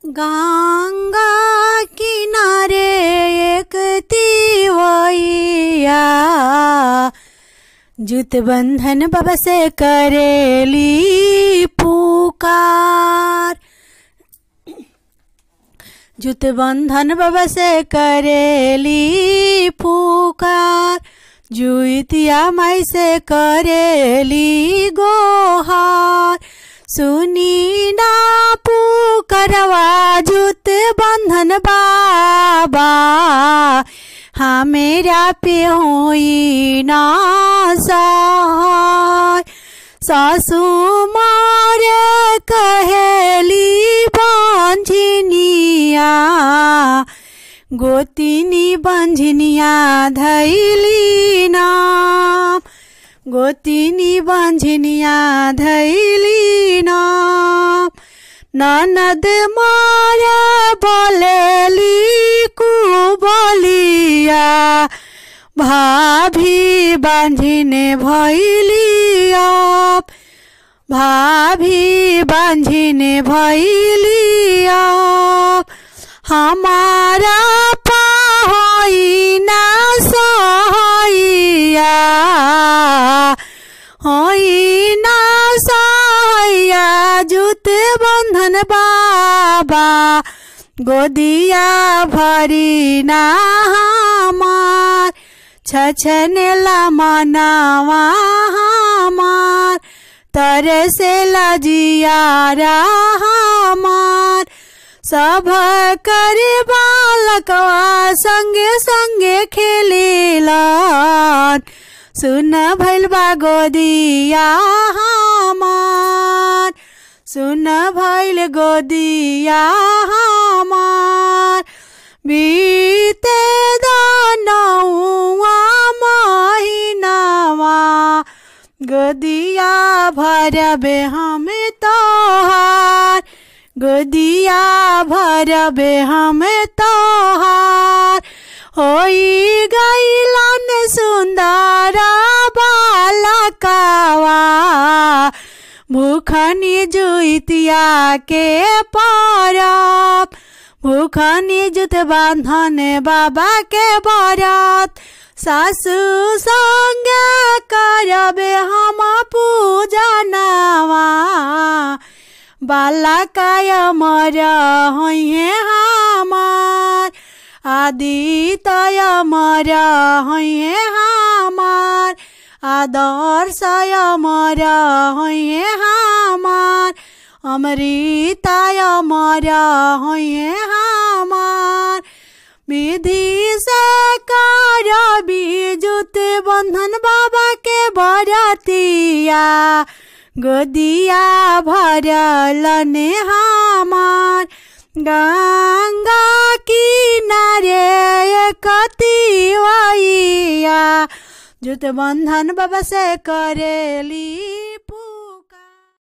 गंगा किनारे एक तिवैया जुत बंधन बाबा से करेली पुकार। जुत बंधन बाबा से करेली पुकार। जुतिया माई से करेली गोहार। सुनी ना पुकारवा जुत बंधन बाबा हाँ मेरा पे होई ना सहाय। सासू मारे कहेली बंझनिया गोतिनी बंझनिया धैली नाम। गोतिनी बंझनिया धैली नाम। ननद मारे बोलेली कुबलिया भाभी बंझने भैली आप। भाभी बंझने भैली आप। हमारा पाहोई ना सहाइया होई ना सहाइया जुत बंधन बाबा गोदिया भरी ना हमार। छछनेला मनावा हमार तरसेला जियारा हमार। सब कर बालकवा संगे संगे खेलेलन सुन भइल बा गोदिया हमार। सुन भइल गोदिया हमार। बीते दनौआ महीनावा गोदिया भरबे हमें तोहार। गोदिया भरबे हमें तोहार। होई गइलन सुंदर बालकवा भूखनी जुतिया के परब। भूखनी जुत बंधन बाबा के बरत। सासु संगे करबे हम पूजनवा बालकाय मर होइए हमार। आदितय मर होइए हमार। आदर्शय मर होइए हमार। अमृताय मर होइए हमार। विधि से करबी जुत बंधन बाबा के बरतिया गोदिया भरलन हमार। गंगा किनारे एक तिवैया जुत बंधन बाबा से करेली।